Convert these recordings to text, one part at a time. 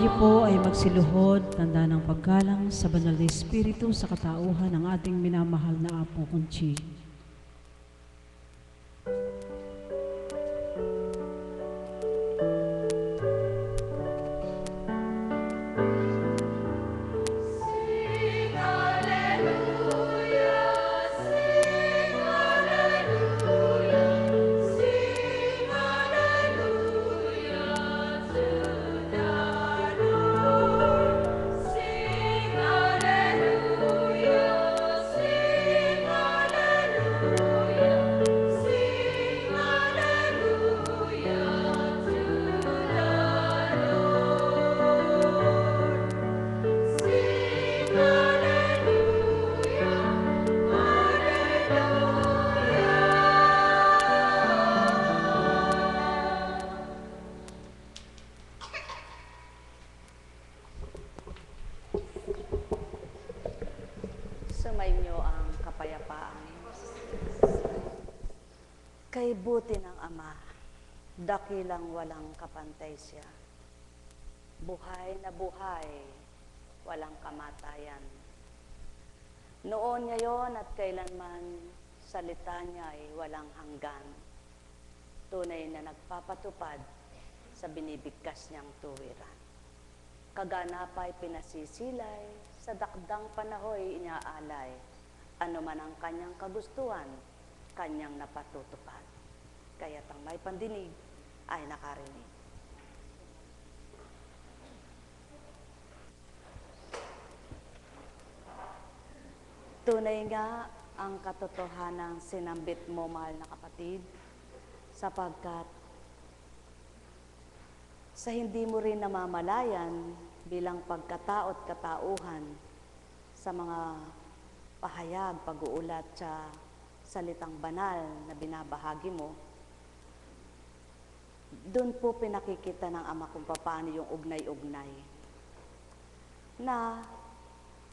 Tayo po ay magsiluhod, tanda ng paggalang sa banal na Espiritu sa katauhan ng ating minamahal na Apo Conchi. Sumainyo ang kapayapaan. Kay buti ng Ama, dakilang walang kapantay siya. Buhay na buhay, walang kamatayan. Noon, ngayon at kailanman, salita niya ay walang hanggan. Tunay na nagpapatupad sa binibigkas niyang tuwiran. Kaganapay pinasisilay, sa dakdang panahoy inyaalay, ano man ang kanyang kagustuhan, kanyang napatutupad. Kaya't ang may pandinig ay nakarinig. Tunay nga ang katotohanang sinambit mo, mahal na kapatid, sapagkat sa hindi mo rin namamalayan bilang pagkatao at katauhan sa mga pahayag, pag-uulat sa salitang banal na binabahagi mo, doon po pinakikita ng Ama kung paano yung ugnay-ugnay. Na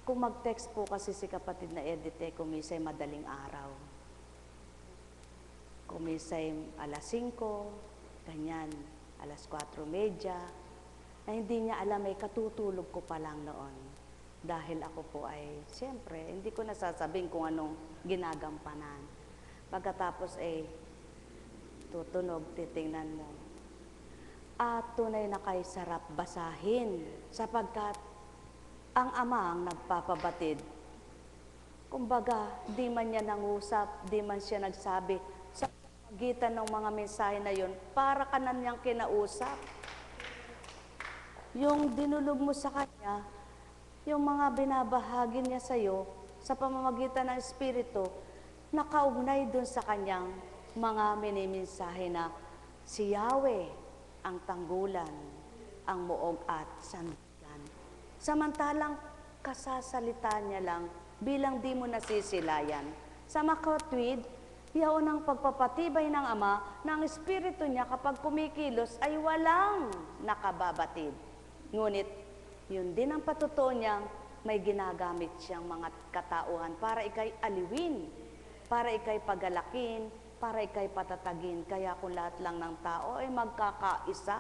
kung mag-text po kasi si kapatid na Edith, kumisay madaling araw. Kumisay alas 5, ganyan. Alas 4:30, na hindi niya alam ay katutulog ko pa lang noon. Dahil ako po ay, siyempre, hindi ko nasasabing kung anong ginagampanan. Pagkatapos tutunog, titingnan mo. At tunay na kay sarap basahin, sapagkat ang Ama ang nagpapabatid. Kumbaga, di man niya nangusap, di man siya nagsabi, magitan ng mga mensahe na yun, para ka na niyang kinausap. Yung dinulog mo sa Kanya, yung mga binabahagi niya sa iyo, sa pamamagitan ng Espiritu, nakaugnay dun sa Kanyang mga minimensahe na si Yahweh ang tanggulan, ang muog at sandigan. Samantalang kasasalita niya lang bilang di mo nasisilayan. Sa makatwid, yaon ang pagpapatibay ng Ama na ang Espiritu niya kapag kumikilos ay walang nakababatid. Ngunit, yun din ang patutuo niyang may ginagamit siyang mga katauhan para ikay aliwin, para ikay pagalakin, para ikay patatagin. Kaya kung lahat lang ng tao ay magkakaisa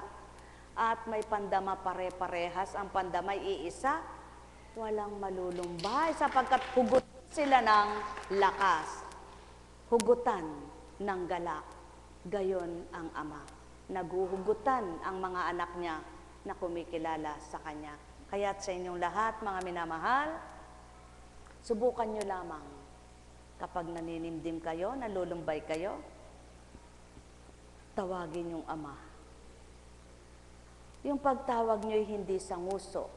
at may pandama pare-parehas, ang pandamay iisa, walang malulumbay sapagkat hugot sila ng lakas. Hugutan ng galak, gayon ang Ama. Naguhugutan ang mga anak niya na kumikilala sa Kanya. Kaya't sa inyong lahat, mga minamahal, subukan nyo lamang kapag naninimdim kayo, nalulumbay kayo, tawagin yung Ama. Yung pagtawag nyo'y hindi sa nguso,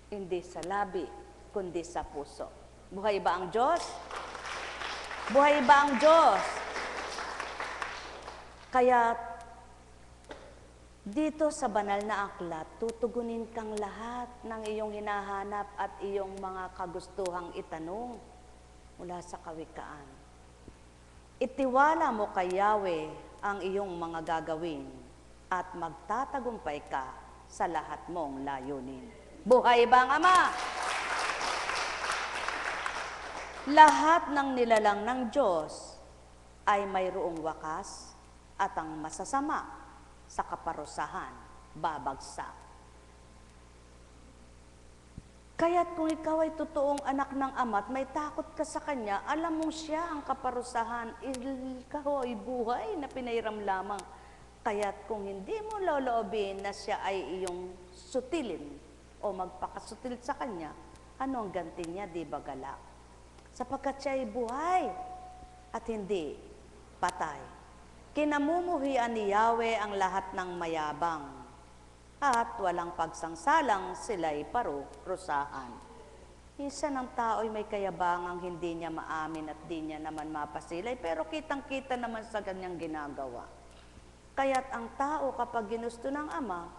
hindi sa labi, kundi sa puso. Buhay ba ang Diyos? Buhay ba ang Diyos? Kaya dito sa banal na aklat, tutugunin kang lahat ng iyong hinahanap at iyong mga kagustuhang itanong mula sa kawikaan. Itiwala mo kay Yahweh ang iyong mga gagawin at magtatagumpay ka sa lahat mong layunin. Buhay ba ang Ama? Lahat ng nilalang ng Diyos ay mayroong wakas at ang masasama sa kaparusahan babagsak. Kaya't kung ikaw ay totoong anak ng Ama at may takot ka sa Kanya, alam mong siya ang kaparusahan, ikaw ay buhay na pinairam lamang. Kaya't kung hindi mo loloobin na siya ay iyong sutilin o magpakasutil sa Kanya, ano ang ganti niya, di ba galak? Sapagkat siya ay buhay at hindi patay. Kinamumuhian ni Yahweh ang lahat ng mayabang at walang pagsangsalang sila'y parurusahan. Isa ng tao'y may kayabangang hindi niya maamin at di niya naman mapasilay, pero kitang-kita naman sa kanyang ginagawa. Kaya't ang tao kapag ginusto ng Ama,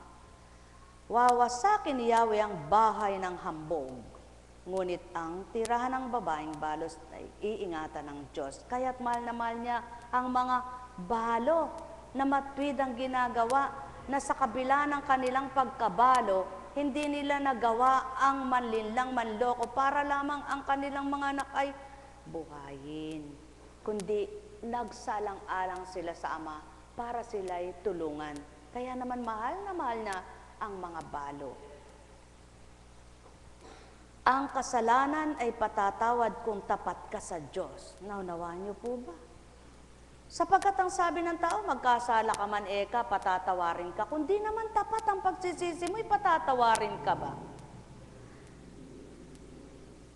wawasakin ni Yahweh ang bahay ng hambog. Ngunit ang tirahan ng babaeng balos ay iingatan ng Diyos. Kaya't mahal na mahal niya ang mga balo na matwid ang ginagawa, na sa kabila ng kanilang pagkabalo, hindi nila nagawa ang manlinlang manloko para lamang ang kanilang mga anak ay buhayin. Kundi nagsalang-alang sila sa Ama para sila'y tulungan. Kaya naman mahal na ang mga balo. Ang kasalanan ay patatawad kung tapat ka sa Diyos. Naunawaan niyo po ba? Sapagkat ang sabi ng tao, magkasala ka man eka, patatawarin ka. Kung di naman tapat ang pagsisisi mo'y patatawarin ka ba?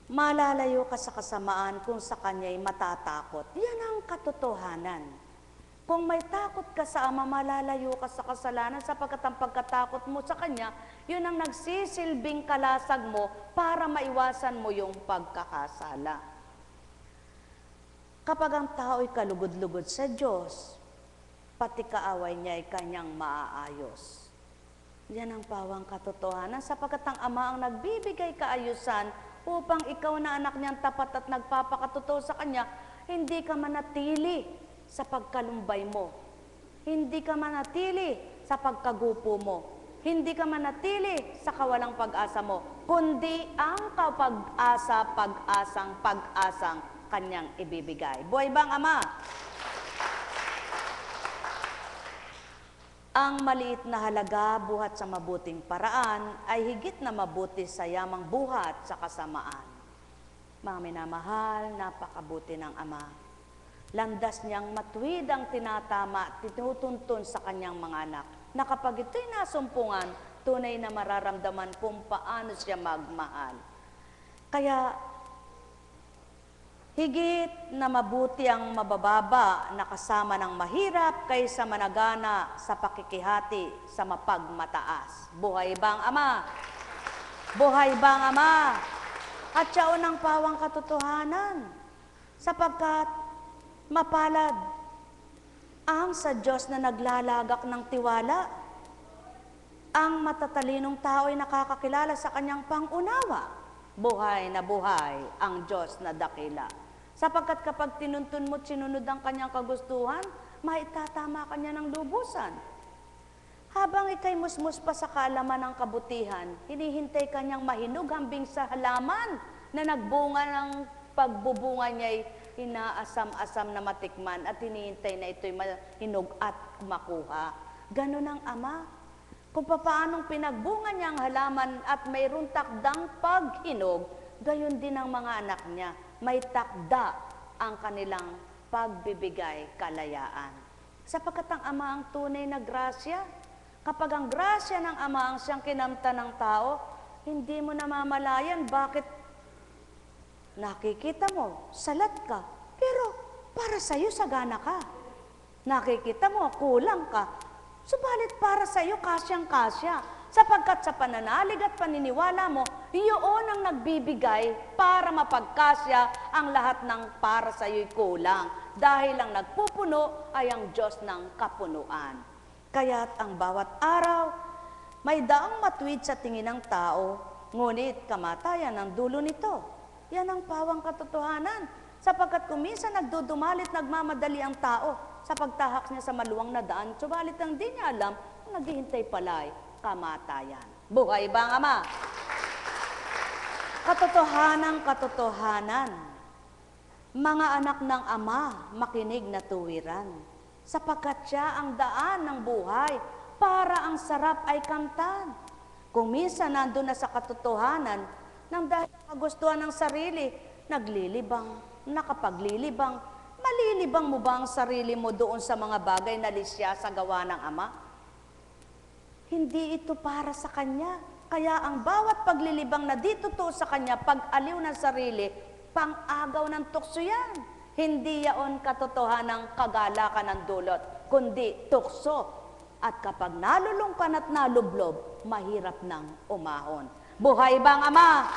Malalayo ka sa kasamaan kung sa Kanya'y matatakot. Yan ang katotohanan. Kung may takot ka sa Ama, malalayo ka sa kasalanan sapagkat ang pagkatakot mo sa Kanya, yun ang nagsisilbing kalasag mo para maiwasan mo yung pagkakasala. Kapag ang tao'y kalugod-lugod sa Diyos, pati kaaway niya ay Kanyang maaayos. Yan ang pawang katotohanan, sapagkat ang Ama ang nagbibigay kaayusan upang ikaw na anak niyang tapat at nagpapakatotoo sa Kanya, hindi ka manatili sa pagkalumbay mo. Hindi ka manatili sa pagkagupo mo. Hindi ka manatili sa kawalang pag-asa mo, kundi ang pag-asang Kanyang ibibigay. Buhay bang Ama? Ang maliit na halaga buhat sa mabuting paraan ay higit na mabuti sa yamang buhat sa kasamaan. Mga minamahal, napakabuti ng Ama. Landas niyang matuwid ang tinatama at tinutuntun sa Kanyang mga anak, na kapag ito'y nasumpungan, tunay na mararamdaman kung paano siya magmahal. Kaya, higit na mabuti ang mabababa na kasama ng mahirap kaysa managana sa pakikihati sa mapagmataas. Buhay bang Ama? Buhay bang Ama? At siya unang pawang katotohanan, sapagkat mapalad ang sa Diyos na naglalagak ng tiwala. Ang matatalinong tao ay nakakakilala sa Kanyang pangunawa. Buhay na buhay ang Diyos na dakila. Sapagkat kapag tinuntun mo at sinunod ang Kanyang kagustuhan, maitatama Kanya ng lubusan. Habang ikay musmus pa sa kaalaman ng kabutihan, hinihintay Kanyang mahinog hambing sa halaman na nagbunga ng pagbubunga niya'y inaasam-asam na matikman at hinihintay na ito'y mahinog at makuha. Ganon ang Ama. Kung paanong pinagbunga niya ang halaman at mayroong takdang paghinog, gayon din ang mga anak niya. May takda ang kanilang pagbibigay kalayaan. Sapagkat ang Ama ang tunay na grasya. Kapag ang grasya ng Ama ang siyang kinamta ng tao, hindi mo namamalayan bakit nakikita mo, salat ka, pero para sa'yo sagana ka. Nakikita mo, kulang ka, subalit para sa'yo kasyang-kasya. Sapagkat sa pananalig at paniniwala mo, iyon ang nagbibigay para mapagkasya ang lahat ng para sa iyo'y kulang. Dahil ang nagpupuno ay ang Diyos ng kapunuan. Kaya't ang bawat araw, may daang matuwid sa tingin ng tao, ngunit kamatayan ang dulo nito. Yan ang pawang katotohanan. Sapagkat kuminsan nagdudumalit, nagmamadali ang tao sa pagtahak niya sa maluwang na daan, subalit ang di niya alam, naghihintay pala'y kamatayan. Buhay ba ang Ama? Katotohanang katotohanan. Mga anak ng Ama, makinig na tuwiran. Sapagkat siya ang daan ng buhay para ang sarap ay kamtan. Kung minsan nandun na sa katotohanan, nang dahil sa kagustuhan ng sarili, naglilibang, nakapaglilibang, malilibang mo ba ang sarili mo doon sa mga bagay na lisya sa gawa ng Ama? Hindi ito para sa Kanya. Kaya ang bawat paglilibang na dito to sa Kanya, pag-aliw ng sarili, pang-agaw ng tukso yan. Hindi yaon katotohanan ng kagalakan ng dulot, kundi tukso. At kapag nalulungkan at nalublob, mahirap nang umahon. Buhay bang Ama?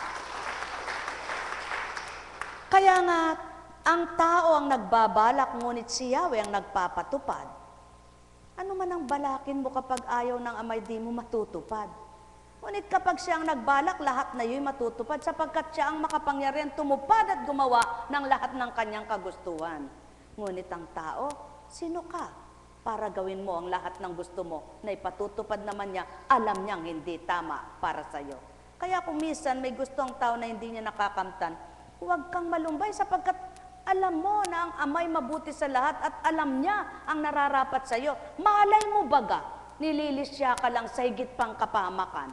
Kaya nga, ang tao ang nagbabalak, ngunit si Yahweh ang nagpapatupad. Ano man ang balakin mo kapag ayaw ng Ama, di mo matutupad. Ngunit kapag siya ang nagbalak, lahat na yun matutupad sapagkat siya ang makapangyarihan tumupad at gumawa ng lahat ng kanyang kagustuhan. Ngunit ang tao, sino ka para gawin mo ang lahat ng gusto mo na ipatutupad naman niya, alam niyang hindi tama para sa iyo. Kaya kung minsan may gusto ang tao na hindi niya nakakamtan, huwag kang malumbay sapagkat alam mo na ang Ama'y mabuti sa lahat at alam niya ang nararapat sa iyo. Malay mo baga, nililisya ka lang sa higit pang kapahamakan.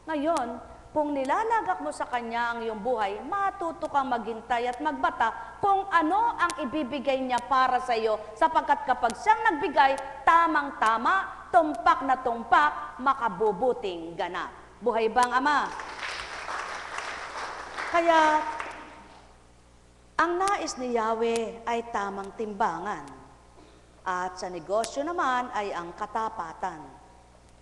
Ngayon, kung nilalagak mo sa Kanya ang iyong buhay, matuto kang maghintay at magbata kung ano ang ibibigay niya para sa iyo, sapagkat kapag siyang nagbigay, tamang-tama, tumpak na tumpak, makabubuting ganap. Buhay bang Ama? Kaya, ang nais ni Yahweh ay tamang timbangan, at sa negosyo naman ay ang katapatan.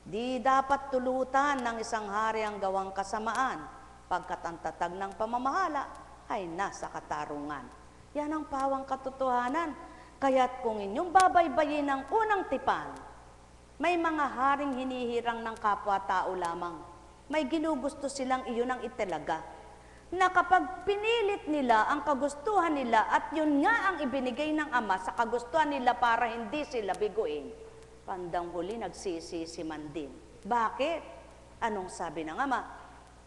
Di dapat tulutan ng isang hari ang gawang kasamaan, pagkat ang tatag ng pamamahala ay nasa katarungan. Yan ang pawang katotohanan. Kaya't kung inyong babaybayin ang unang tipan, may mga haring hinihirang ng kapwa-tao lamang. May ginugusto silang iyon ang italaga. Na kapag pinilit nila ang kagustuhan nila at yun nga ang ibinigay ng Ama sa kagustuhan nila para hindi sila biguin, bandang huli nagsisisi man din. Bakit? Anong sabi ng Ama?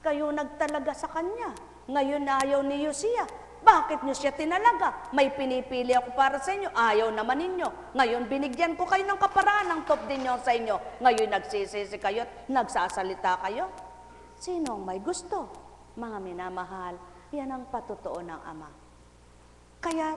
Kayo nagtalaga sa Kanya. Ngayon ayaw ni Yosia. Bakit niyo siya tinalaga? May pinipili ako para sa inyo. Ayaw naman ninyo. Ngayon binigyan ko kayo ng kaparaan ng top din niyo sa inyo. Ngayon nagsisisi kayo at nagsasalita kayo. Sino ang may gusto? Mga minamahal, yan ang patotoo ng Ama. Kaya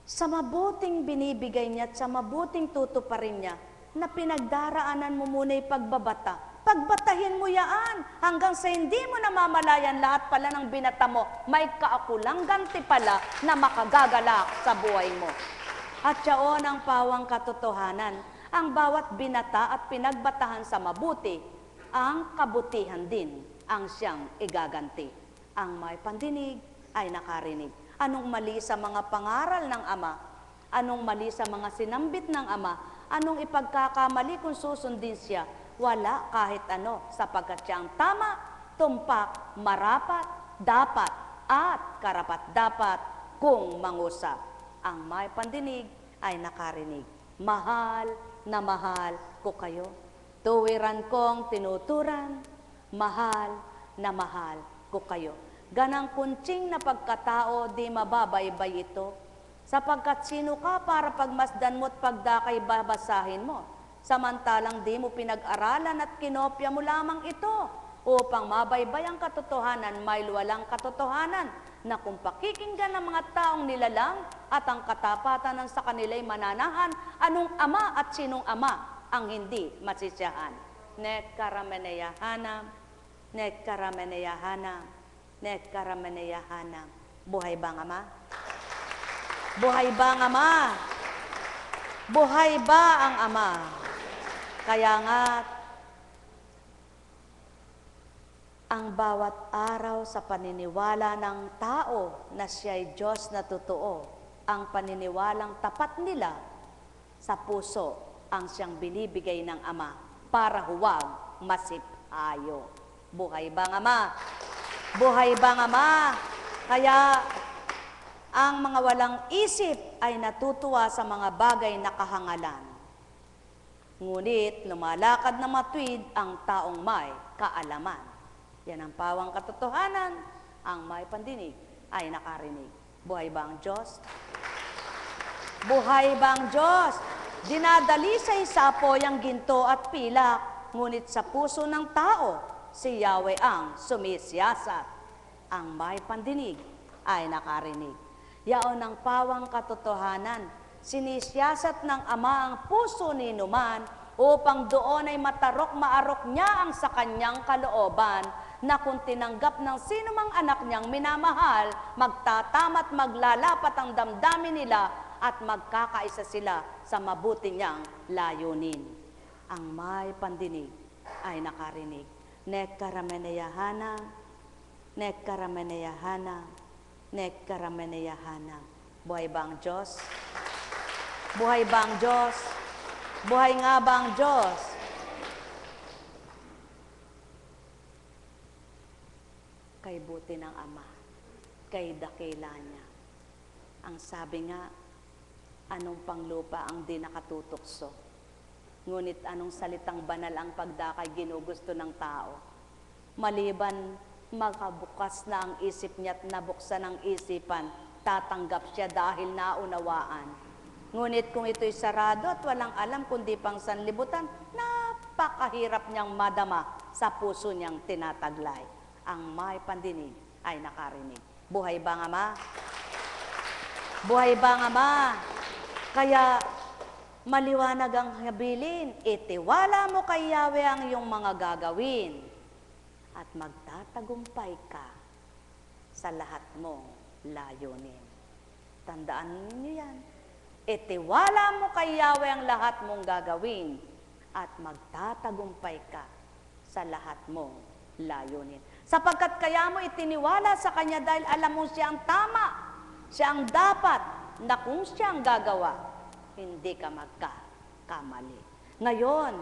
sa mabuting binibigay niya at sa mabuting tutuparin niya, na pinagdaraanan mo muna'y pagbabata. Pagbatahin mo yaan hanggang sa hindi mo namamalayan lahat pala ng binata mo, may kaakulang ganti pala na makagagalak sa buhay mo. At yaon ang pawang katotohanan, ang bawat binata at pinagbatahan sa mabuti, ang kabutihan din ang siyang igaganti. Ang may pandinig ay nakarinig. Anong mali sa mga pangaral ng Ama? Anong mali sa mga sinambit ng Ama? Anong ipagkakamali kung susundin siya? Wala kahit ano, sapagkat siya ang tama, tumpak, marapat, dapat, at karapat-dapat kung mangusap. Ang may pandinig ay nakarinig. Mahal na mahal ko kayo. Tuwiran kong tinuturan, mahal na mahal ko kayo. Ganang kuntsing na pagkatao, di mababaybay ito. Sapagkat sino ka para pagmasdan mo at pagdakay babasahin mo? Samantalang di mo pinag-aralan at kinopya mo lamang ito upang mabaybay ang katotohanan, may walang katotohanan na kung pakikinggan ng mga taong nilalang at ang katapatan ng sa kanila'y mananahan, anong Ama at sinong Ama ang hindi masisiyahan? Net karameneyahanam, net karameneyahanam, net karameneyahanam. Buhay bang Ama? Buhay ba ang Ama? Buhay ba ang Ama? Kaya nga, ang bawat araw sa paniniwala ng tao na siya'y Diyos na totoo, ang paniniwalang tapat nila sa puso ang siyang binibigay ng Ama para huwag masipayo. Buhay ba ang Ama? Buhay ba ang Ama? Kaya, ang mga walang isip ay natutuwa sa mga bagay na kahangalan. Ngunit lumalakad na matuwid ang taong may kaalaman. Yan ang pawang katotohanan, ang may pandinig ay nakarinig. Buhay ba ang Diyos? Buhay ba ang Diyos? Dinadalisay sa apoy ang ginto at pilak, ngunit sa puso ng tao, si Yahweh ang sumisiyasat. Ang may pandinig ay nakarinig. Yaon ang pawang katotohanan, sinisiyasat ng Ama ang puso ni Numan, upang doon ay maarok niya ang sa kanyang kalooban, na kung tinanggap ng sinumang anak niyang minamahal, magtatamat maglalapat ang damdamin nila at magkakaisa sila sa mabuti niyang layunin. Ang may pandinig ay nakarinig. Nekkarameneyahana, nekkarameneyahana, nekkarameneyahana. Buhay ba ang Diyos? Buhay ba ang Diyos? Buhay nga ba ang Diyos? Kay buti ng Ama, kay dakila niya. Ang sabi nga, anong panglupa ang di nakatutukso? Ngunit anong salitang banal ang pagdakay ginugusto ng tao? Maliban makabukas na ang isip niya at nabuksan ang isipan, tatanggap siya dahil naunawaan. Ngunit kung ito'y sarado at walang alam kundi pang sanlibutan, napakahirap niyang madama sa puso niyang tinataglay. Ang may pandinig ay nakarinig. Buhay ba ang Ama? Buhay ba ang Ama? Kaya maliwanag ang habilin, itiwala mo kay Yahweh ang iyong mga gagawin at magtatagumpay ka sa lahat mong layunin. Tandaan ninyo yan. Itiwala mo kay Yahweh ang lahat mong gagawin at magtatagumpay ka sa lahat mong layunin. Sapagkat kaya mo itiniwala sa Kanya dahil alam mo siya ang tama, siya ang dapat, na kung siya ang gagawa, hindi ka magkakamali. Ngayon,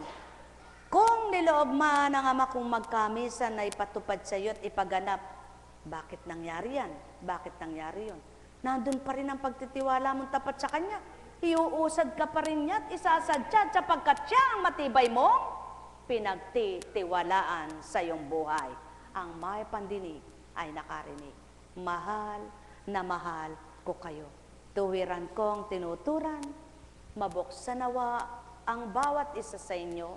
kung niloob man ang Ama kong magkamisan na ipatupad sa iyo at ipaganap, bakit nangyari yan? Bakit nangyari yun? Nandun pa rin ang pagtitiwala mong tapat sa Kanya. Iuusad ka pa rin niya at isasadya sapagkat siya ang matibay mong pinagtitiwalaan sa iyong buhay. Ang may pandinig ay nakarinig. Mahal na mahal ko kayo. Tuwiran kong tinuturan, mabuksan nawa ang bawat isa sa inyo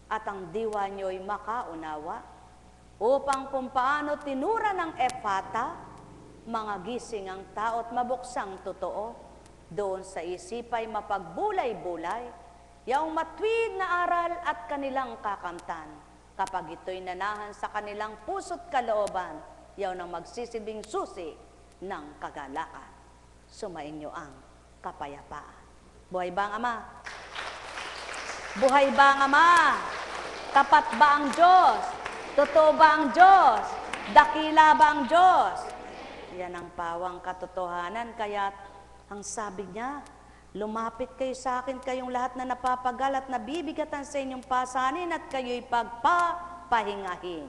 at ang diwa nyo'y makaunawa upang kung paano tinura ng Efata, mga gising ang tao at mabuksang totoo, doon sa isipay mapagbulay-bulay, yaong matwid na aral at kanilang kakamtan, kapag ito'y nanahan sa kanilang puso't kalooban, yaw nang magsisilbing susi ng kagalakan. Sumainyo ang kapayapaan. Buhay ba ang Ama? Buhay ba ang Ama? Tapat ba ang Diyos? Totoo ba ang Diyos? Dakila ba ang Diyos? Yan ang pawang katotohanan. Kaya ang sabi niya, lumapit kayo sa akin, kayong lahat na napapagal at nabibigatan sa inyong pasanin at kayo'y pagpapahingahin.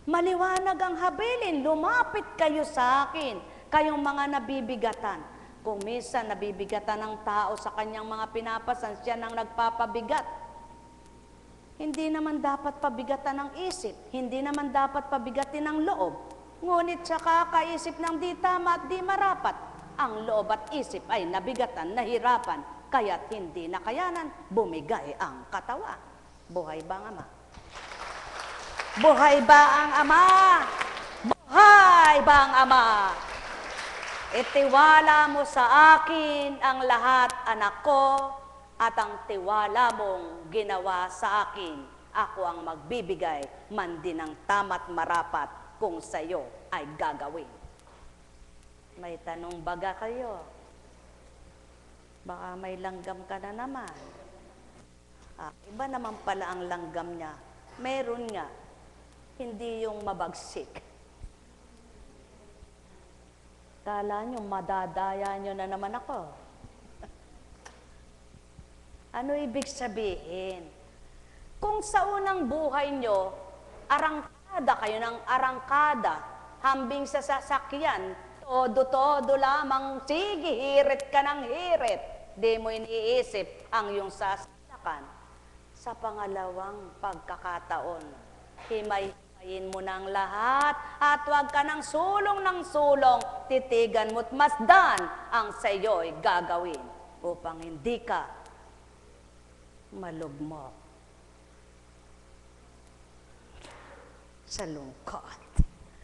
Maliwanag ang habilin, lumapit kayo sa akin, kayong mga nabibigatan. Kung minsan nabibigatan ng tao sa kanyang mga pinapasan, siya nang nagpapabigat. Hindi naman dapat pabigatan ng isip, hindi naman dapat pabigatin ng loob. Ngunit sa kakaisip ng di tama at di marapat, ang loob at isip ay nabigatan, nahirapan, kaya't hindi nakayanan, bumigay ang katawan. Buhay ba ang Ama? Buhay ba ang Ama? Buhay ba ang Ama? Itiwala mo sa akin ang lahat, anak ko, at ang tiwala mong ginawa sa akin, ako ang magbibigay man din ng tama't marapat kung sa iyo ay gagawin. May tanong baga kayo? Baka may langgam ka na naman. Iba naman pala ang langgam niya. Meron nga, hindi yung mabagsik. Kala nyo, madadaya nyo na naman ako. Ano ibig sabihin? Kung sa unang buhay nyo, arangkada kayo ng arangkada, hambing sa sasakyan, todo-todo lamang, sige, hirit ka ng hirit. Di mo iniisip ang iyong sasakyan. Sa pangalawang pagkakataon, himay-himayin mo ng lahat at huwag ka ng sulong, titigan mo't masdan ang sa iyo'y gagawin upang hindi ka malugmok sa lungkot.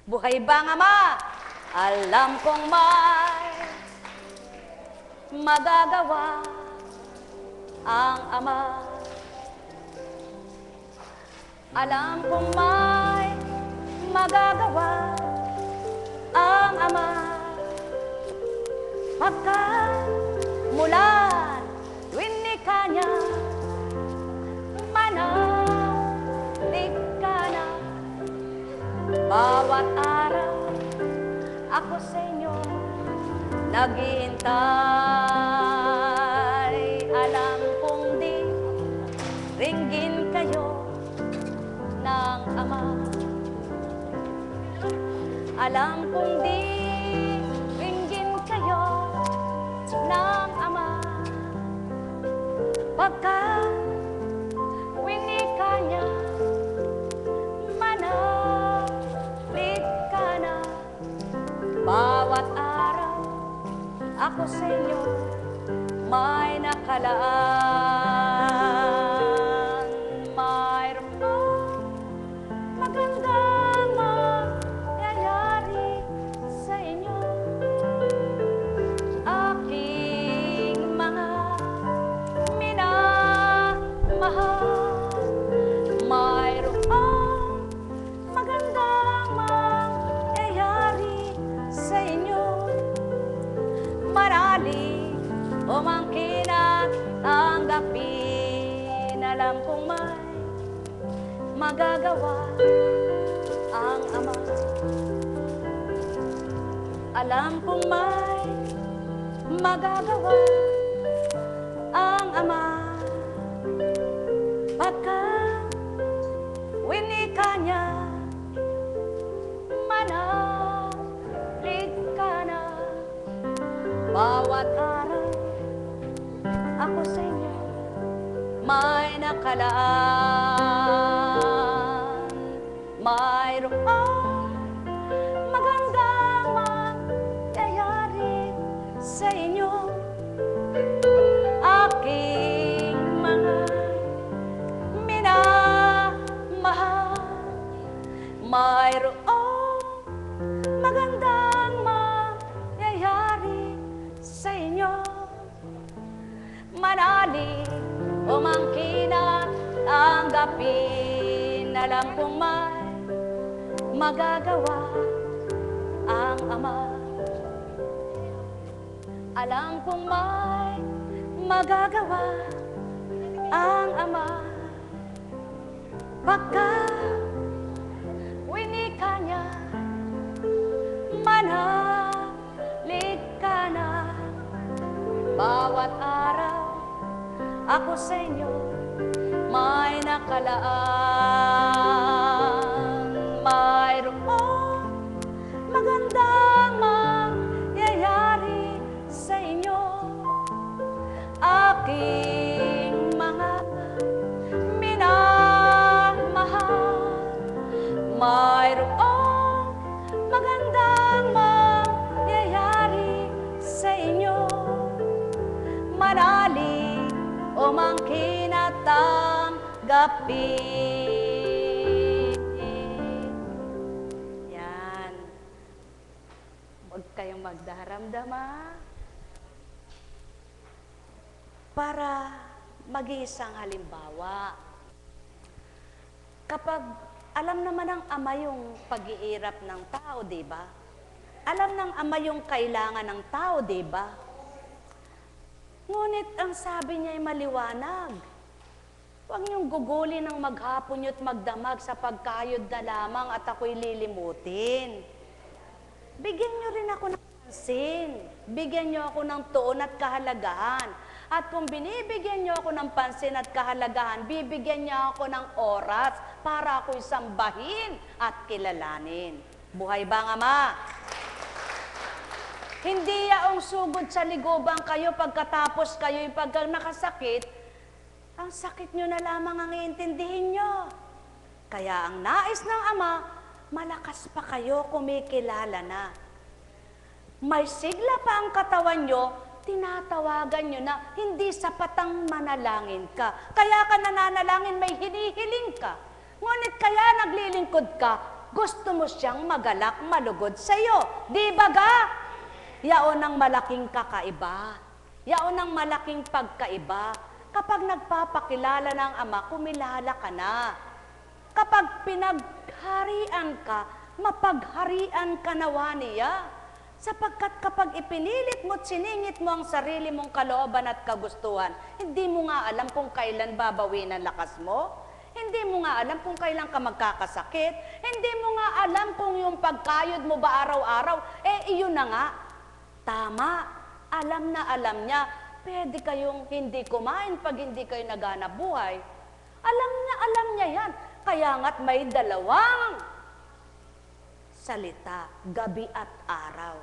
Buhay bang Ama? Alam kong may magagawa ang Ama. Alam kong may magagawa ang Ama. Pagkamulan, winika niya, manalig ka na. Bawat araw, ako sa inyo naghihintay. Alam kong di ringgin kayo ng Ama. Alam kong di ringgin kayo ng Ama. Pagka winika niya, manalig ka na. Bawat araw, ako sa inyo may nakalaan. Mayroon bang magandang mangyayari sa inyo? Aking mga minamahal, mayroon bang magandang mangyayari sa inyo? Marali o mangkin at tanggapin. Alam kong may magagawa ang Ama. Alam kong may magagawa ang Ama. Pagka winika niya, manalig ka na. Bawat araw, ako sa inyo may nakalaan. Mayroong magandang mangyayari sa inyo. Aking mga minamahal, mayroong magandang mangyayari sa inyo. Manalig o mangkin at tanggapin. Alam kong may magagawa ang Ama. Alam kong may magagawa ang Ama. Pagka winika niya, manalig ka na. Bawat araw, ako sa inyo may nakalaan. Mayroong magandang mangyayari sa inyo. Aking mga minamahal, mayroong magandang mangyayari sa inyo. Manalig o mangkin at tanggapin. Yan. Huwag kayong magdaramdama para mag-iisang halimbawa. Kapag alam naman ng Ama yung pag-iirap ng tao, di ba? Alam ng Ama yung kailangan ng tao, di ba? Ngunit ang sabi niya ay maliwanag. Huwag niyong gugulin ng maghapon niyo't magdamag sa pagkayod na lamang at ako'y lilimutin. Bigyan niyo rin ako ng pansin. Bigyan niyo ako ng tuon at kahalagahan. At kung binibigyan niyo ako ng pansin at kahalagahan, bibigyan niyo ako ng oras para ako'y sambahin at kilalanin. Buhay ba, Ama? Hindi yaong sugod sa ligubang kayo pagkatapos kayo'y pagka nakasakit, ang sakit nyo na lamang ang iintindihin nyo. Kaya ang nais ng Ama, malakas pa kayo kumikilala na. May sigla pa ang katawan nyo, tinatawagan nyo na hindi sapat ang manalangin ka. Kaya ka nananalangin, may hinihiling ka. Ngunit kaya naglilingkod ka, gusto mo siyang magalak, malugod sa iyo. Di ba ga? Yaon ang malaking kakaiba. Yaon ang malaking pagkaiba. Kapag nagpapakilala ng Ama, kumilala ka na. Kapag pinagharian ka, mapagharian ka nawa niya. Sapagkat kapag ipinilit mo at siningit mo ang sarili mong kalooban at kagustuhan, hindi mo nga alam kung kailan babawin ang lakas mo. Hindi mo nga alam kung kailan ka magkakasakit. Hindi mo nga alam kung yung pagkayod mo ba araw-araw. Iyon na nga. Tama. Alam na alam niya. Pwede kayong hindi kumain pag hindi kayo naghanap buhay. Alam niya yan. Kaya nga't may dalawang salita, gabi at araw.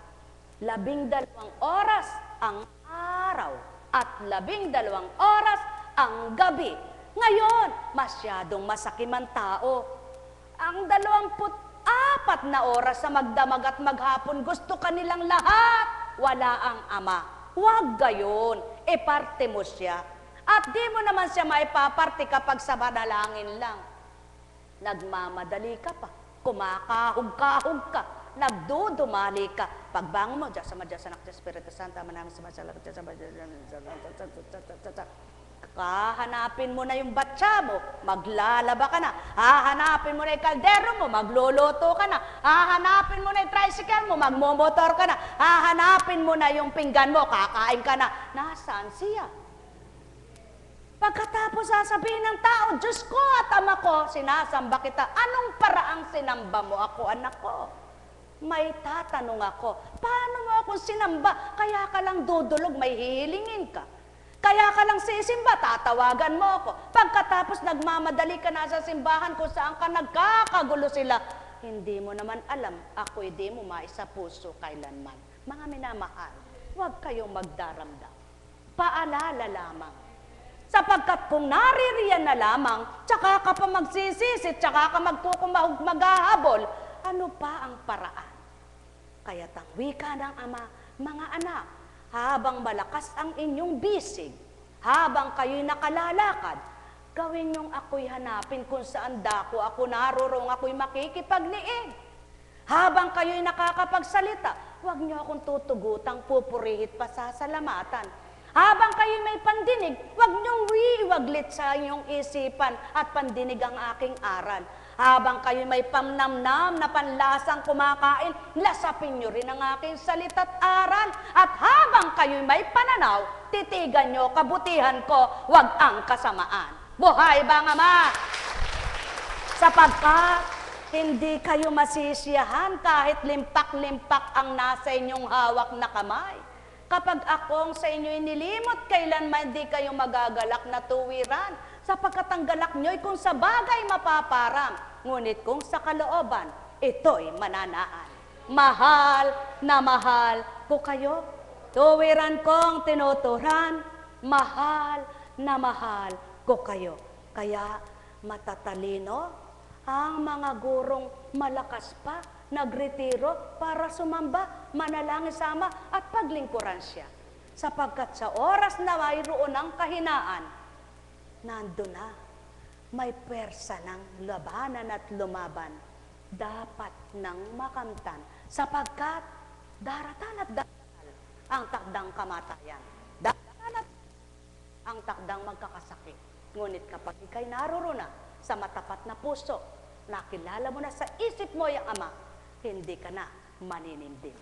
12 oras ang araw at 12 oras ang gabi. Ngayon, masyadong masakim ang tao. Ang 24 na oras sa magdamag at maghapon, gusto kanilang lahat. Wala ang Ama. Huwag gayon. Iparte mo siya. At di mo naman siya maipaparte kapag sa panalangin lang. Nagmamadali ka pa. Kumakahog-kahog ka. Nagdudumali ka. Pagbangon mo, Diyos Ama, Diyos Anak, Diyos Espiritu Santo, Ama namin sumasalat, Diyos Ama, hahanapin mo na yung batsa mo, maglalaba ka na. Hahanapin mo na yung kaldero mo, magluluto ka na. Hahanapin mo na yung tricycle mo, magmomotor ka na. Hahanapin mo na yung pinggan mo, kakain ka na. Nasaan siya? Pagkatapos sasabihin ng tao, Diyos ko at Ama ko, sinasamba kita. Anong paraang sinamba mo ako, anak ko? May tatanong ako, paano mo akong sinamba? Kaya ka lang dudulog, may hihilingin ka. Kaya ka lang sisimba, tatawagan mo ako. Pagkatapos nagmamadali ka na sa simbahan kung saan ka nagkakagulo sila. Hindi mo naman alam, ako'y di mo maisa puso kailanman. Mga minamahal, huwag kayong magdaramdam. Paalala lamang. Sapagkat kung naririyan na lamang, tsaka ka pa magsisisi, tsaka ka maghahabol, ano pa ang paraan? Kaya ang wika ng Ama, mga anak, habang malakas ang inyong bisig, habang kayo'y nakalalakad, gawin niyong ako'y hanapin kung saan dako ako narorong, ako'y makikipagniig. Habang kayo'y nakakapagsalita, huwag niyo akong tutugutang pupurihit pa sa salamatan. Habang kayo'y may pandinig, huwag niyong wiwaglit sa inyong isipan at pandinig ang aking aral. Habang kayo'y may pamnamnam na panlasang kumakain, lasapin niyo rin ang aking salita't aral. At habang kayo'y may pananaw, titigan niyo kabutihan ko, huwag ang kasamaan. Buhay bang Ama? Sapagkat hindi kayo masisiyahan kahit limpak-limpak ang nasa inyong hawak na kamay. Kapag akong sa inyo'y nilimot, kailanman di kayo magagalak na tuwiran. Sapagkat ang galak nyo'y kung sa bagay mapaparam, ngunit kung sa kalooban, ito'y mananaan. Mahal na mahal ko kayo, tuwiran kong tinuturan, mahal na mahal ko kayo. Kaya matatalino ang mga gurong malakas pa, nagretiro para sumamba, manalangin sa Ama at paglingkuran siya. Sapagkat sa oras na mayroon ng kahinaan, nandun na, may pwersa ng labanan at lumaban, dapat nang makamtan, sapagkat daratan at daratal ang takdang kamatayan. Daratan at ang takdang magkakasakit. Ngunit kapag ikay naroroon na sa matapat na puso, nakilala mo na sa isip mo yung Ama, hindi ka na maninindim.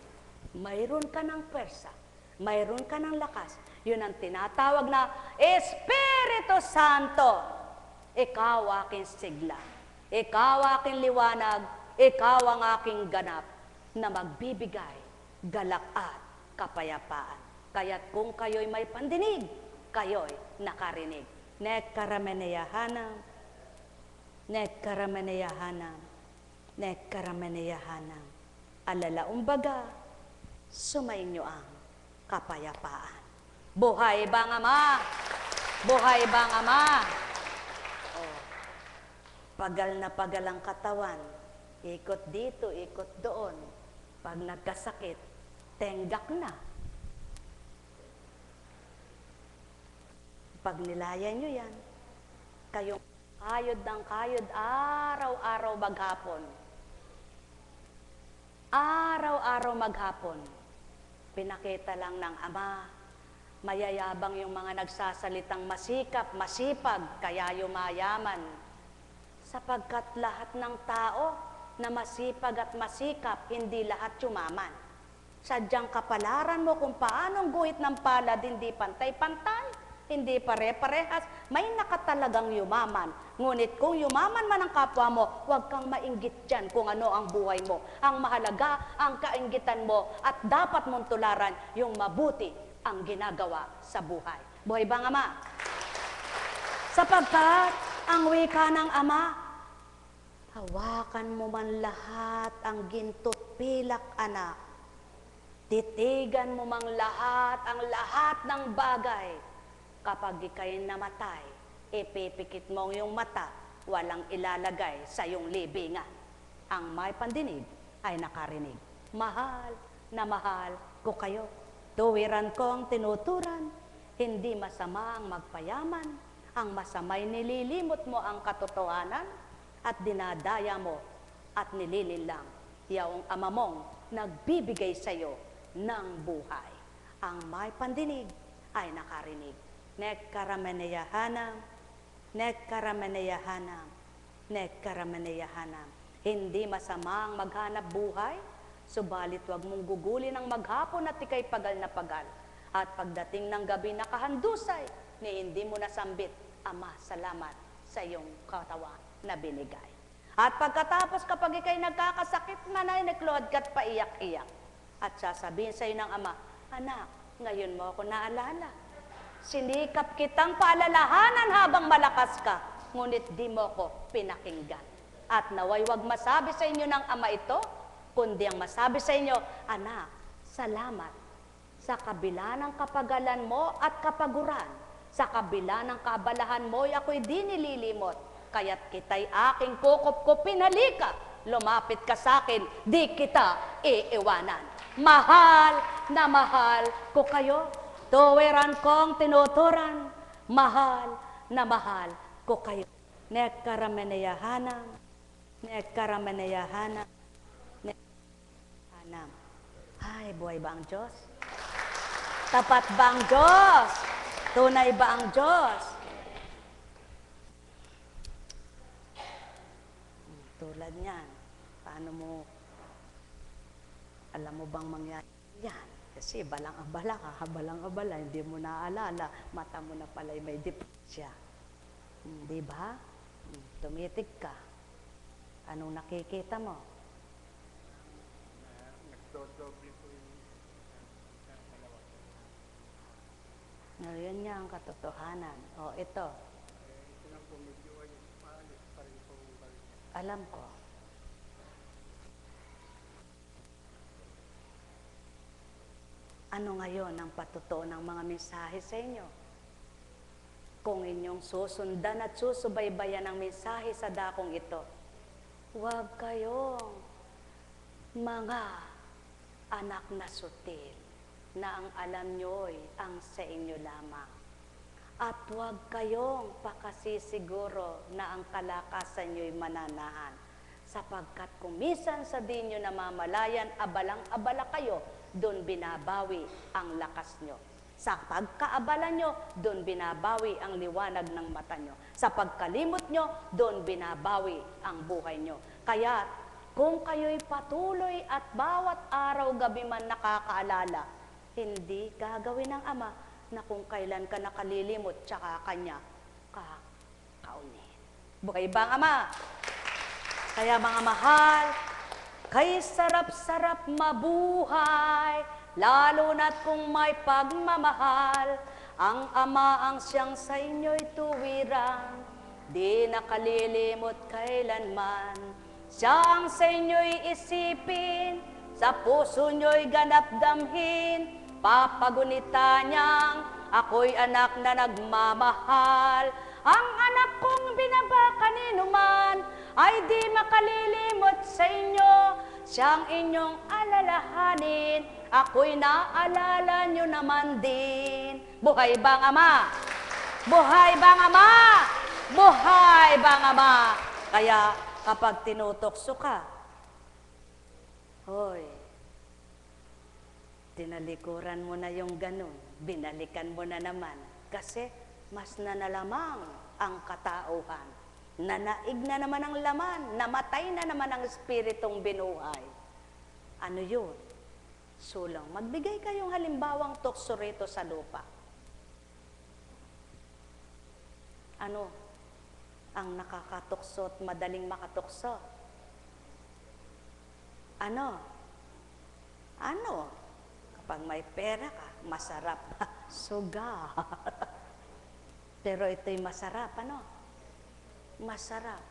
Mayroon ka ng pwersa, mayroon ka ng lakas. Yun ang tinatawag na Espiritu Santo. Ikaw aking sigla, ikaw aking liwanag, ikaw ang aking ganap na magbibigay galak at kapayapaan. Kaya't kung kayo'y may pandinig, kayo'y nakarinig. Nekkarameneyahanam, nekkarameneyahanam, nekkarameneyahanam. Alalaumbaga, sumainyo ang kapayapaan. Buhay bang Ama? Buhay bang Ama? Oh, pagal na pagal ang katawan, ikot dito, ikot doon. Pag nagkasakit, tenggak na. Pag nilayan nyo yan, kayong kayod ng kayod, araw-araw maghapon. Araw-araw maghapon. Pinakita lang ng Ama, mayayabang yung mga nagsasalitang masikap, masipag, kaya yumayaman. Sapagkat lahat ng tao na masipag at masikap, hindi lahat yumaman. Sadyang kapalaran mo kung paanong guhit ng palad, hindi pantay-pantay. Hindi pare-parehas, may nakatalagang yumaman. Ngunit kung yumaman man ang kapwa mo, huwag kang mainggit dyan kung ano ang buhay mo. Ang mahalaga, ang kainggitan mo, at dapat mong tularan yung mabuti ang ginagawa sa buhay. Buhay bang Ama? Sapagkat ang wika ng Ama, hawakan mo man lahat ang ginto't pilak, anak. Titigan mo mang lahat ang lahat ng bagay. Kapag ika'y namatay, ipipikit mo ang iyong mata, walang ilalagay sa iyong libingan. Ang may pandinig ay nakarinig. Mahal na mahal ko kayo. Tuwiran kong tinuturan, hindi masama ang magpayaman. Ang masamay nililimot mo ang katotohanan at dinadaya mo at nilililang yaong Ama mong nagbibigay sa iyo ng buhay. Ang may pandinig ay nakarinig. Nekkarameneyahanam, nekkarameneyahanam, nekkarameneyahanam. Hindi masama ang maghanap buhay, subalit wag mong gugulin ang maghapon at ikay pagal na pagal. At pagdating ng gabi nakahandusay, ni hindi mo nasambit, Ama, salamat sa iyong katawan na binigay. At pagkatapos kapag ikay nagkakasakit, nanay-neklod ka't paiyak-iyak. At sasabihin sa iyo ng Ama, anak, ngayon mo ako naalala. Sinikap kitang paalalahanan habang malakas ka, ngunit di mo ko pinakinggan. At naway wag masabi sa inyo ng Ama ito, kundi ang masabi sa inyo, anak, salamat. Sa kabila ng kapagalan mo at kapaguran, sa kabila ng kaabalahan mo, ako'y di nililimot. Kaya't kita'y aking kukop-kupin, halika, lumapit ka sa akin, di kita iiwanan. Mahal na mahal ko kayo. Tuwiran kong tinuturan, mahal na mahal ko kayo. Nekkarameneyahanam, nekkarameneyahanam, nekkarameneyahanam. Ay, buhay ba ang Diyos? Tapat ba ang Diyos? Tunay ba ang Diyos? Tulad niyan, paano mo, alam mo bang mangyayari yan? Kasi balang-abala ka, balang-abala, hindi mo naaalala, mata mo na pala'y may depresya. Di ba? Tumitig ka. Anong nakikita mo? Nagdodoble po yung dalawa. Ngayon niya ang katotohanan. O, ito. Ito lang po, medyo paalis pa rin po yung balik. Alam ko. Ano ngayon ang patotoo ng mga mensahe sa inyo? Kung inyong susundan at susubaybayan ang mensahe sa dakong ito, huwag kayong mga anak na sutil na ang alam nyo'y ang sa inyo lamang. At huwag kayong pakasisiguro na ang kalakasan nyo'y mananahan. Sapagkat kung minsan sa di nyo namamalayan, abalang-abala kayo, doon binabawi ang lakas nyo. Sa pagkaabala nyo, doon binabawi ang liwanag ng mata nyo. Sa pagkalimot nyo, doon binabawi ang buhay nyo. Kaya kung kayo'y patuloy at bawat araw gabi man nakakaalala, hindi gagawin ng Ama na kung kailan ka nakalilimot tsaka kanya kakaunin. Buhay ba ang Ama? Kaya mga mahal, kay sarap-sarap mabuhay, lalo na't kung may pagmamahal, ang Ama ang siyang sa inyo'y tuwiran, di nakalilimot kailanman. Siya ang sa inyo'y isipin, sa puso nyo'y ganap damhin, papagunita niyang ako'y anak na nagmamahal. Ang anak kong binaba kanino man, ay di makalilimot sa inyo, siyang inyong alalahanin, ako'y naalala nyo naman din. Buhay bang Ama? Buhay ba ang Ama? Buhay ba ang Ama? Kaya kapag tinutokso ka, hoy, tinalikuran mo na yung ganun, binalikan mo na naman. Kasi mas nanalamang ang katauhan. Nanaig na naman ang laman, namatay na naman ang espiritong binuhay. Ano yun? Sulong. Magbigay kayong halimbawang tukso rito sa lupa. Ano ang nakakatukso at madaling makatukso? Ano? Kapag may pera ka, masarap. Suga. Pero ito'y masarap, ano? Masarap.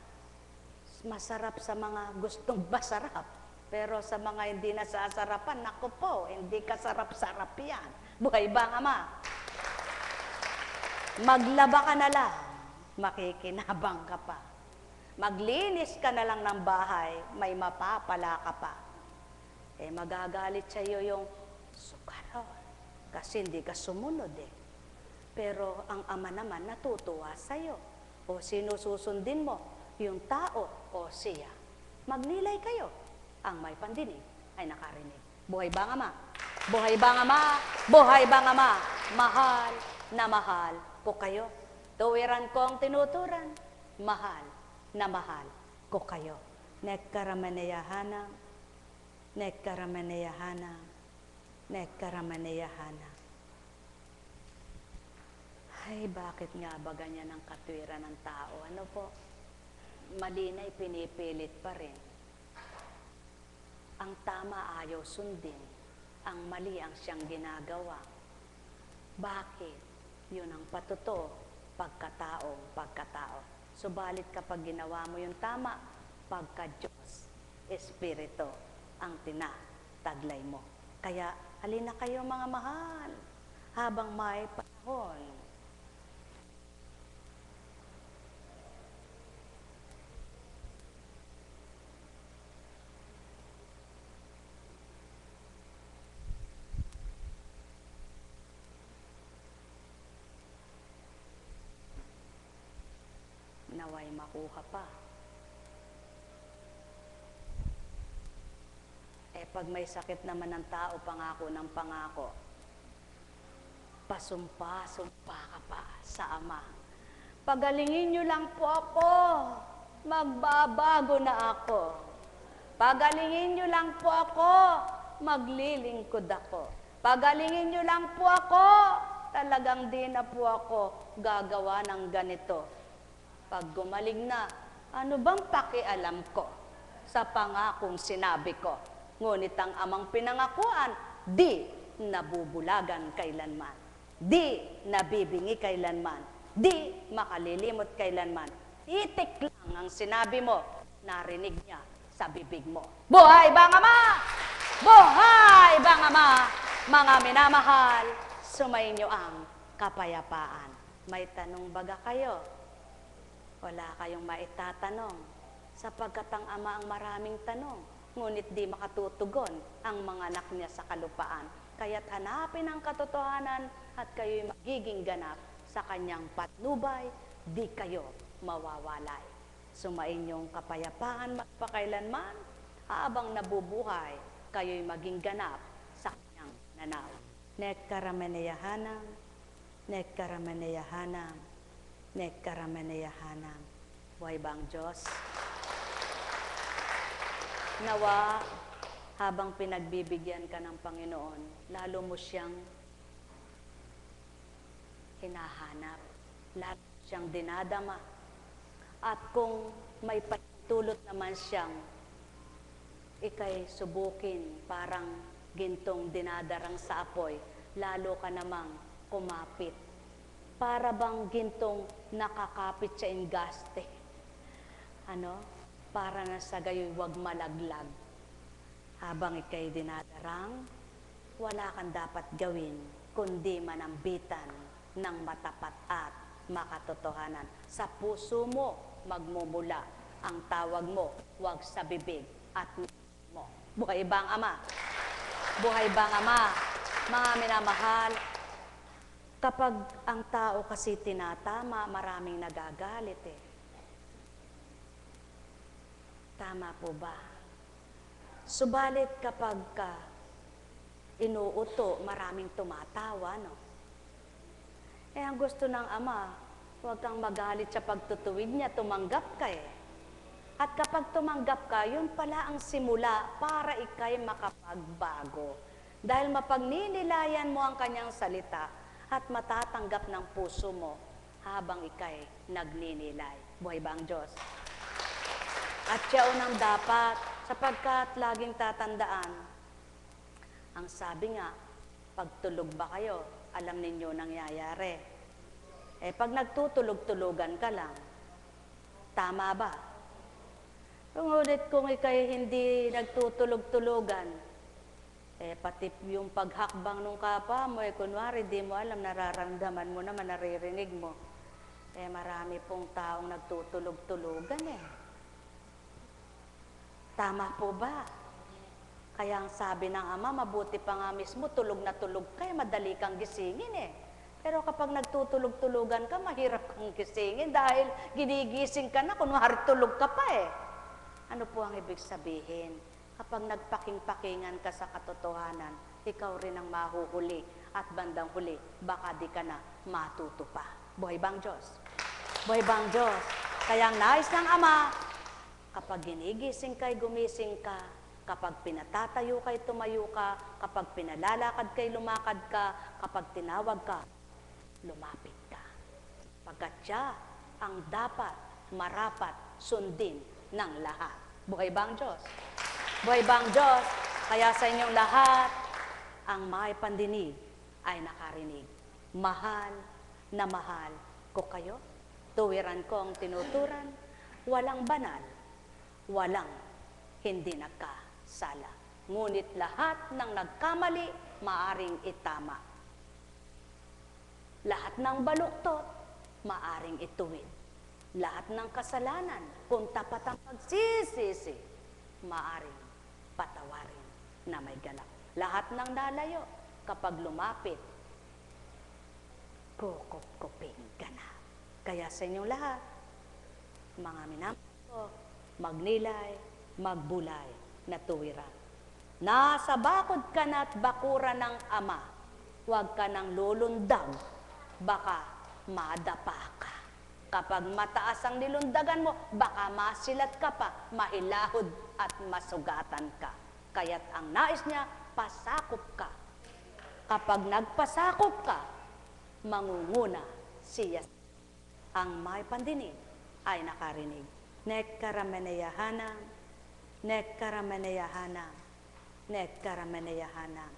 Masarap sa mga gustong masarap. Pero sa mga hindi nasasarapan, naku po, hindi kasarap-sarap yan. Buhay ba ang Ama? Maglaba ka na lang, makikinabang ka pa. Maglinis ka na lang ng bahay, may mapapala ka pa. Magagalit sa iyo yung sukaron, kasi hindi ka sumunod Pero ang Ama naman natutuwa sa iyo. O sino susundin mo? Yung tao o siya? Magnilay kayo. Ang may pandinig ay nakarinig. Buhay ba ang Ama? Buhay ba ang Ama? Buhay ba ang Ama? Mahal na mahal ko kayo. Tuwiran ko ang tinuturan. Mahal na mahal ko kayo. Nekkaramaneyahana, nekkaramaneyahana, nekkaramaneyahana. Ay, bakit nga ba ganyan ang katwiran ng tao? Ano po? Mali na ipinipilit pa rin. Ang tama ayaw sundin. Ang mali ang siyang ginagawa. Bakit? Yun ang patuto, pagkatao. Subalit kapag ginawa mo yung tama, pagka-Diyos, Espiritu, ang tinataglay mo. Kaya, halina kayo mga mahal, habang may panahon. Naway makuha pa. Pag may sakit naman ng tao, pangako ng pangako, pasumpa ka pa sa Ama. Pagalingin niyo lang po ako, magbabago na ako. Pagalingin niyo lang po ako, maglilingkod ako. Pagalingin niyo lang po ako, talagang di na po ako gagawa ng ganito. Pag gumaling na, ano bang pakialam ko sa pangakong sinabi ko? Ngunit ang Amang pinangakuan, di nabubulagan kailanman. Di nabibingi kailanman. Di makalilimot kailanman. Itik lang ang sinabi mo, narinig niya sa bibig mo. Buhay ba ang Ama? Buhay ba ang Ama? Mga minamahal, sumainyo ang kapayapaan. May tanong baga kayo? Wala kayong maitatanong, sapagkat ang Ama ang maraming tanong, ngunit di makatutugon ang mga anak niya sa kalupaan. Kaya't hanapin ang katotohanan at kayo'y magiging ganap sa kanyang patnubay, di kayo mawawalay. Sumainyong kapayapaan magpakailanman, habang nabubuhay, kayo'y maging ganap sa kanyang nanaw. Nekkaramaneyahana, nekkaramaneyahana, nekkaramaneyahana. Buhay ba ang Diyos? Nawa, habang pinagbibigyan ka ng Panginoon, lalo mo siyang hinahanap, lalo siyang dinadama. At kung may patulot naman siyang ikay subukin, parang gintong dinadarang sa apoy, lalo ka namang kumapit. Para bang gintong nakakapit sa ingaste. Para na sa gayo'y wag malaglag. Habang ikay dinadarang, wala kang dapat gawin, kundi manambitan ng matapat at makatotohanan. Sa puso mo, magmumula ang tawag mo, wag sa bibig at mo. Buhay ba ang Ama? Buhay ba ang Ama? Mga minamahal, Kapag ang tao kasi tinatama, maraming nagagalit eh. Tama po ba? Subalit kapag ka inuuto, maraming tumatawa, no? Eh, ang gusto ng Ama, huwag kang magalit sa pagtutuwid niya, tumanggap ka eh. At kapag tumanggap ka, yun pala ang simula para ikay makapagbago. Dahil mapagninilayan mo ang kanyang salita at matatanggap ng puso mo habang ikay nagninilay. Buhay ba ang Diyos? At siya unang dapat, sapagkat laging tatandaan, ang sabi nga, pagtulog ba kayo, alam ninyo nangyayari. Eh, pag nagtutulog-tulugan ka lang, tama ba? Ngunit kung ikay hindi nagtutulog-tulugan, eh, pati yung paghakbang nung kapa mo, eh, kunwari, di mo alam, nararamdaman mo naman, naririnig mo. Eh, marami pong taong nagtutulog-tulugan eh. Tama po ba? Kaya ang sabi ng Ama, mabuti pa nga mismo, tulog na tulog ka, eh, madali kang gisingin eh. Pero kapag nagtutulog-tulugan ka, mahirap kang gisingin dahil ginigising ka na, kunwari tulog ka pa eh. Ano po ang ibig sabihin? Kapag nagpaking-pakingan ka sa katotohanan, ikaw rin ang mahuhuli at bandang huli, baka di ka na matuto pa. Buhay bang Diyos? Buhay bang Diyos? Kaya ang nais ng Ama, kapag ginigising ka'y gumising ka, kapag pinatatayo ka'y tumayo ka, kapag pinalalakad ka'y lumakad ka, kapag tinawag ka, lumapit ka. Pagkat siya ang dapat, marapat, sundin ng lahat. Buhay bang Diyos? Buhay bang Diyos? Kaya sa inyong lahat, ang may pandinig ay nakarinig. Mahal na mahal ko kayo. Tuwiran ko ang tinuturan. Walang banal, walang hindi nagkasala. Ngunit lahat ng nagkamali, maaring itama. Lahat ng baluktot, maaring ituwid. Lahat ng kasalanan, kung tapat ang pagsisisi, maaring patawarin na may ganap. Lahat ng nalayo, kapag lumapit, kukup-kuping ganap. Kaya sa inyong lahat, mga minamahal ko, magnilay, magbulay na tuwiran. Nasa bakod ka na at bakura ng Ama, huwag ka nang lulundag, baka madapa ka. Kapag mataas ang nilundagan mo, baka masilat ka pa, mahilahod at masugatan ka. Kaya't ang nais niya, pasakop ka. Kapag nagpasakop ka, mangunguna siya. Ang may pandinig ay nakarinig. Nekkarameneyahanam, nekkarameneyahanam, nekkarameneyahanam.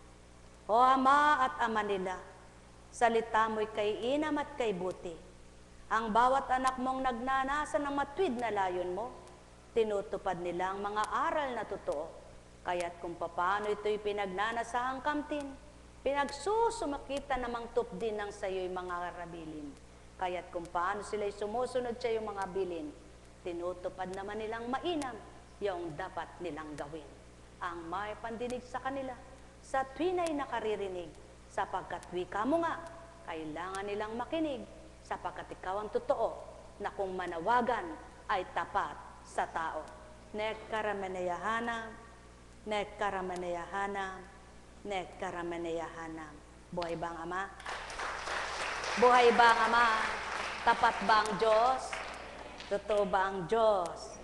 O Ama at Ama nila, salita mo'y kay inam at kay buti. Ang bawat anak mong nagnanasa ng matwid na layon mo, tinutupad nila ang mga aral na totoo. Kaya't kung paano ito'y pinagnanasahang kamtin, pinagsusumakita namang tupdin ng sayo'y mga rabilin. Kaya't kung paano sila'y sumusunod sa iyong mga bilin, tinutupad naman nilang mainam yung dapat nilang gawin. Ang may pandinig sa kanila, sa tuwin ay nakaririnig, sapagkat wika mo nga, kailangan nilang makinig, sapagkat ikaw ang totoo na kung manawagan ay tapat sa tao. Nekkarameneyahanam, nekkarameneyahanam, nekkarameneyahanam. Buhay ba ang Ama? Buhay ba ang Ama? Tapat ba ang Diyos? Totoo ba ang Diyos?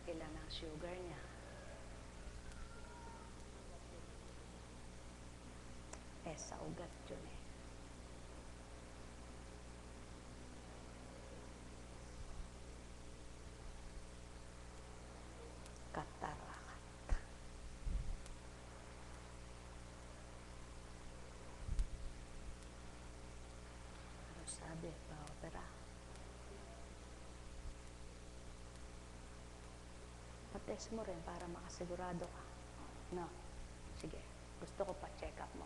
Ilan ang sugar niya? Sa ugat yun eh. Katarakat. Ano sabi? Pa-opera. Pa-test mo rin para makasigurado ka. No? Sige. Gusto ko pa-check up mo.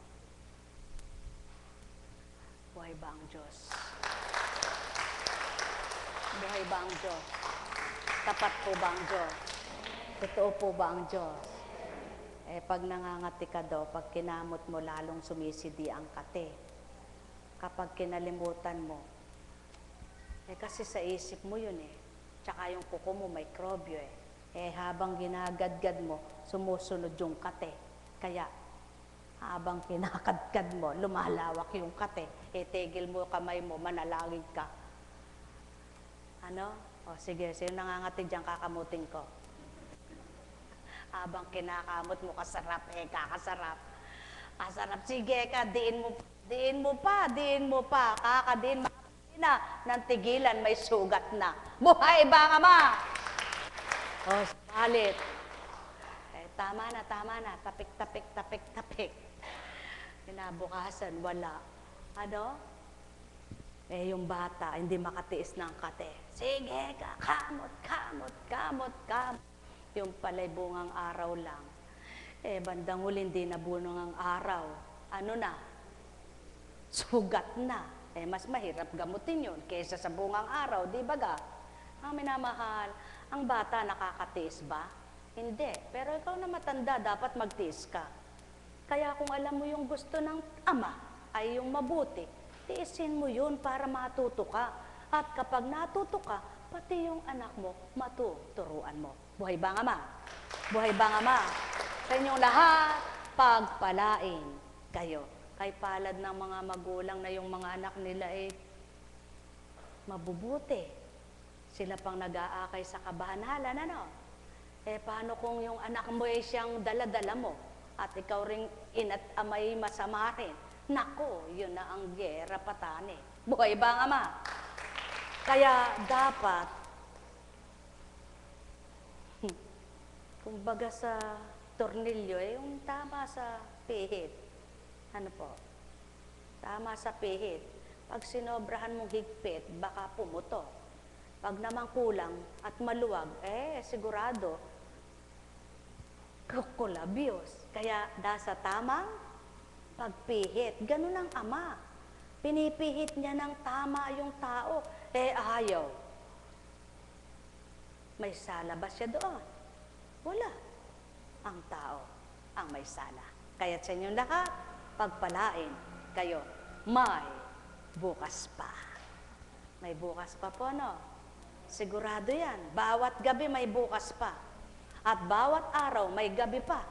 Buhay ba ang Diyos? Buhay ba ang Diyos? Tapat po ba ang Diyos? Totoo po ba ang Diyos? Pag nangangati ka daw, pag kinamot mo, lalong sumisidi ang kate. Kapag kinalimutan mo, kasi sa isip mo yun Tsaka yung kuko mo, mikrobyo habang ginagadgad mo, sumusunod yung kate. Kaya, habang kinakadkad mo, lumalawak yung kate. Tigil mo kamay mo, manalangin ka. Ano? Sige, sino nangangati dyan, kakamutin ko. Habang kinakamot mo, kasarap, kakasarap. Kasarap, sige ka, diin mo pa, kakadiin na, nang tigilan, may sugat na. Buhay ba, Ama? Salit. Tama na, tapik. Kinabukasan, wala. Ano? Yung bata, hindi makatiis ng kate. Sige ka, kamot. Yung pala'y bungang araw lang. Bandang huli, hindi nabunong ang araw. Ano na? Sugat na. Mas mahirap gamutin yun kaysa sa bungang araw, di ba ga? Minamahal, ang bata nakakatiis ba? Hindi. Pero ikaw na matanda, dapat magtiis ka. Kaya kung alam mo yung gusto ng ama ay yung mabuti, tiisin mo yun para matuto ka. At kapag natuto ka, pati yung anak mo, matuturuan mo. Buhay bang Ama? Buhay bang Ama? Sa inyong lahat, pagpalain kayo. Kay palad ng mga magulang na yung mga anak nila mabubuti. Sila pang nag-aakay sa kabanalan, ano? Paano kung yung anak mo siyang dala-dala mo at ikaw ring ina't amay masama rin? Nako, yun na ang gera patani. Buhay bang Ama? Kaya dapat, kumbaga sa tornilyo, yung tama sa pihit. Ano po? Tama sa pihit. Pag sinobrahan mong higpit, baka pumuto. Pag naman kulang at maluwag, sigurado, kukulabyos. Kaya sa tamang pagpihit, ganun ang Ama. Pinipihit niya ng tama yung tao. Ayaw. May sala ba siya doon? Wala. Ang tao ang may sala. Kaya sa inyong lahat, pagpalain kayo. May bukas pa. May bukas pa po, no? Sigurado yan. Bawat gabi may bukas pa. At bawat araw may gabi pa.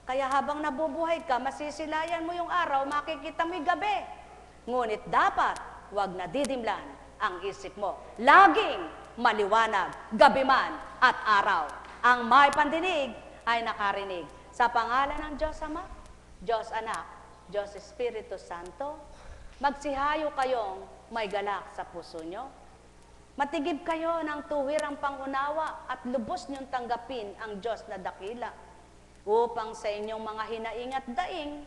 Kaya habang nabubuhay ka, masisilayan mo yung araw, makikita mo yung gabi. Ngunit dapat, huwag nadidimlan ang isip mo. Laging maliwanag, gabi man at araw. Ang may pandinig ay nakarinig. Sa pangalan ng Diyos Ama, Diyos Anak, Diyos Espiritu Santo, magsihayo kayong may galak sa puso nyo. Matigib kayo ng tuwirang pangunawa at lubos niyong tanggapin ang Diyos na dakila upang sa inyong mga hinaing at daing,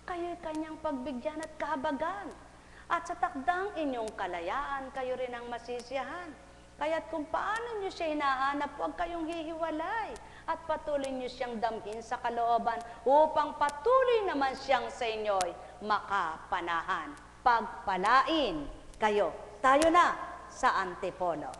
kayo'y kanyang pagbigyan at kahabagan. At sa takdang inyong kalayaan, kayo rin ang masisiyahan. Kaya't kung paano nyo siya hinahanap, huwag kayong hihiwalay. At patuloy nyo siyang damhin sa kalooban upang patuloy naman siyang sa inyo'y makapanahan. Pagpalain kayo. Tayo na sa Antipolo.